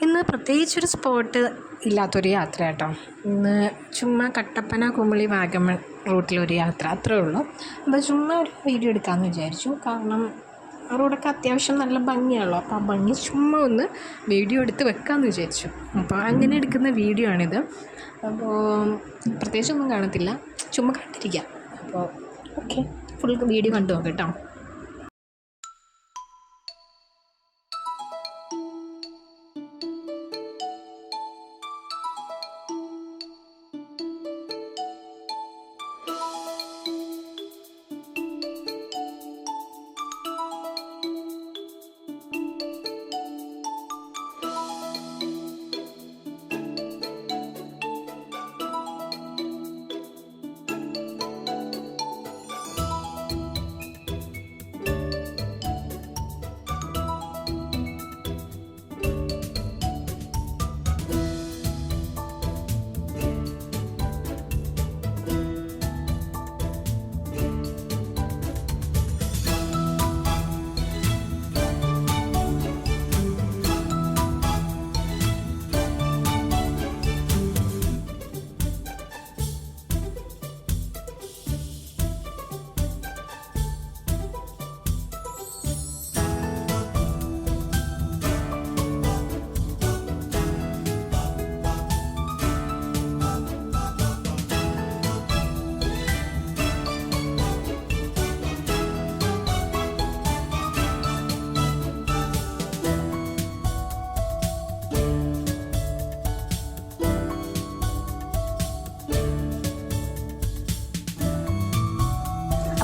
ഇന്ന് പ്രത്യേകിച്ചൊരു സ്പോട്ട് ഇല്ലാത്തൊരു യാത്ര കേട്ടോ. ഇന്ന് ചുമ്മാ കട്ടപ്പന കുമളി വാഗമൺ റൂട്ടിലൊരു യാത്ര, അത്രേ ഉള്ളൂ. അപ്പോൾ ചുമ്മാ ഒരു വീഡിയോ എടുക്കാമെന്ന് വിചാരിച്ചു. കാരണം റോഡൊക്കെ അത്യാവശ്യം നല്ല ഭംഗിയാണല്ലോ. അപ്പോൾ ആ ഭംഗി ചുമ്മാ ഒന്ന് വീഡിയോ എടുത്ത് വെക്കാമെന്ന് വിചാരിച്ചു. അപ്പോൾ അങ്ങനെ എടുക്കുന്ന വീഡിയോ ആണിത്. അപ്പോൾ പ്രത്യേകിച്ചൊന്നും കാണത്തില്ല, ചുമ്മാ കണ്ടിരിക്കാം. അപ്പോൾ ഓക്കെ, ഫുൾ വീഡിയോ കണ്ടു നോക്കാം കേട്ടോ.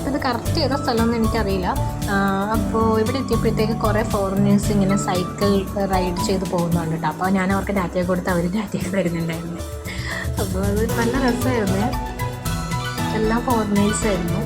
ഇത് കറക്റ്റ് ഏതാ സ്ഥലമെന്ന് എനിക്കറിയില്ല. അപ്പോൾ ഇവിടെ എത്തിയപ്പോഴത്തേക്ക് കുറേ ഫോറിനേഴ്സ് ഇങ്ങനെ സൈക്കിൾ റൈഡ് ചെയ്ത് പോകുന്നുണ്ട് കേട്ടോ. അപ്പോൾ ഞാൻ അവർക്ക് ഡാറ്റ കൊടുത്ത് അവർ ഡാറ്റ തരുന്നുണ്ടായിരുന്നു. അപ്പോൾ അത് നല്ല രസമായിരുന്നു. എല്ലാം ഫോറിനേഴ്സായിരുന്നു.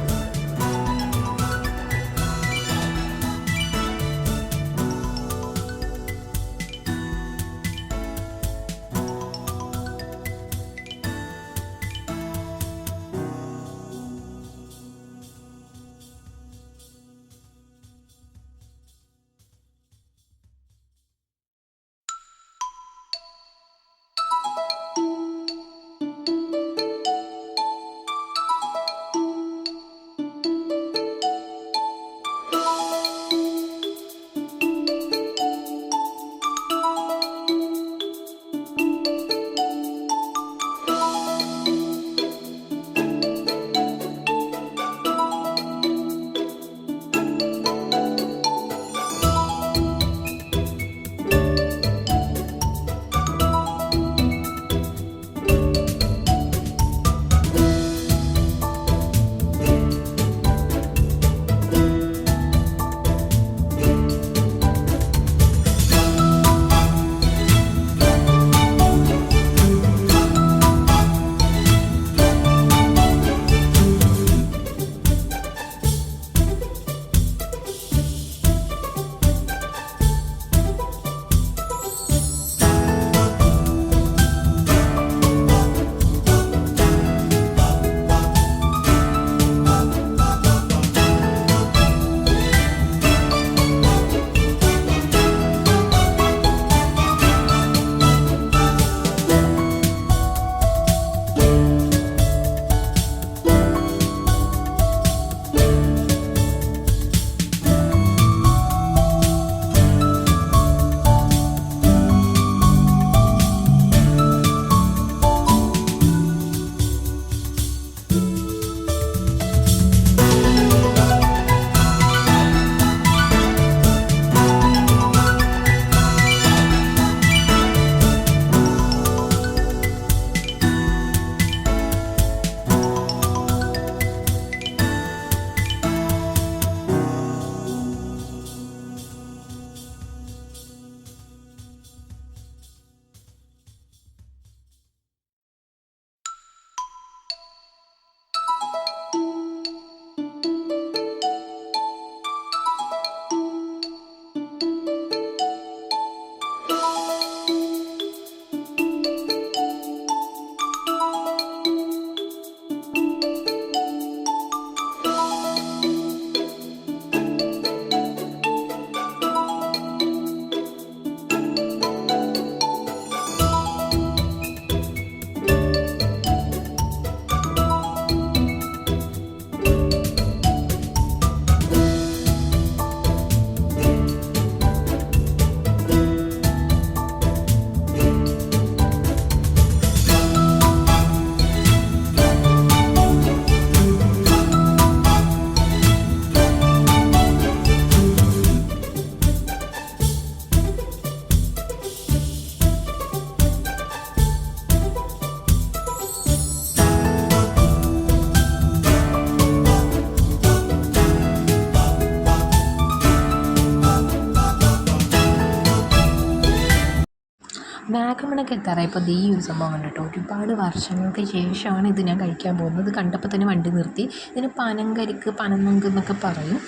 വാഗമണൊക്കെ എത്താറായി. ഇപ്പോൾ ഈ ഒരു സംഭവം കണ്ടിട്ടോ, ഒരുപാട് വർഷങ്ങൾക്ക് ശേഷമാണ് ഇത് ഞാൻ കഴിക്കാൻ പോകുന്നത്. ഇത് കണ്ടപ്പോൾ തന്നെ വണ്ടി നിർത്തി. ഇതിന് പനങ്കരിക്ക് പനനൊങ്ക് എന്നൊക്കെ പറയും.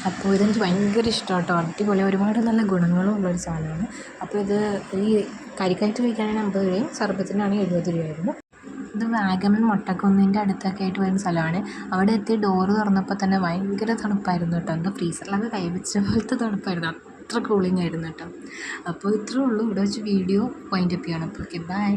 അപ്പോൾ ഇതെനിക്ക് ഭയങ്കര ഇഷ്ടമാണ് കേട്ടോ, അടിപൊളി, ഒരുപാട് നല്ല ഗുണങ്ങളും ഉള്ളൊരു സാധനമാണ്. അപ്പോൾ ഇത് ഈ കരിക്കായിട്ട് കഴിക്കാനാണ് 50 രൂപയും സർബത്തിനാണ് 70 രൂപയായിരുന്നു. ഇത് വാഗമൺ മൊട്ടക്കുന്നിൻ്റെ അടുത്തൊക്കെ ആയിട്ട് വരുന്ന സ്ഥലമാണ്. അവിടെ എത്തി ഡോറ് തുറന്നപ്പോൾ തന്നെ ഭയങ്കര തണുപ്പായിരുന്നു കേട്ടോ, എന്താ ഫ്രീസറിലൊക്കെ കൈ വെച്ച പോലത്തെ തണുപ്പായിരുന്നു, അത്ര കൂളിംഗ് ആയിരുന്നു കേട്ടോ. അപ്പോൾ ഇത്രയേ ഉള്ളൂ, ഇവിടെ വെച്ച് വീഡിയോ വൈൻഡപ്പ് ചെയ്യണം. അപ്പോൾ ഓക്കെ, ബൈ.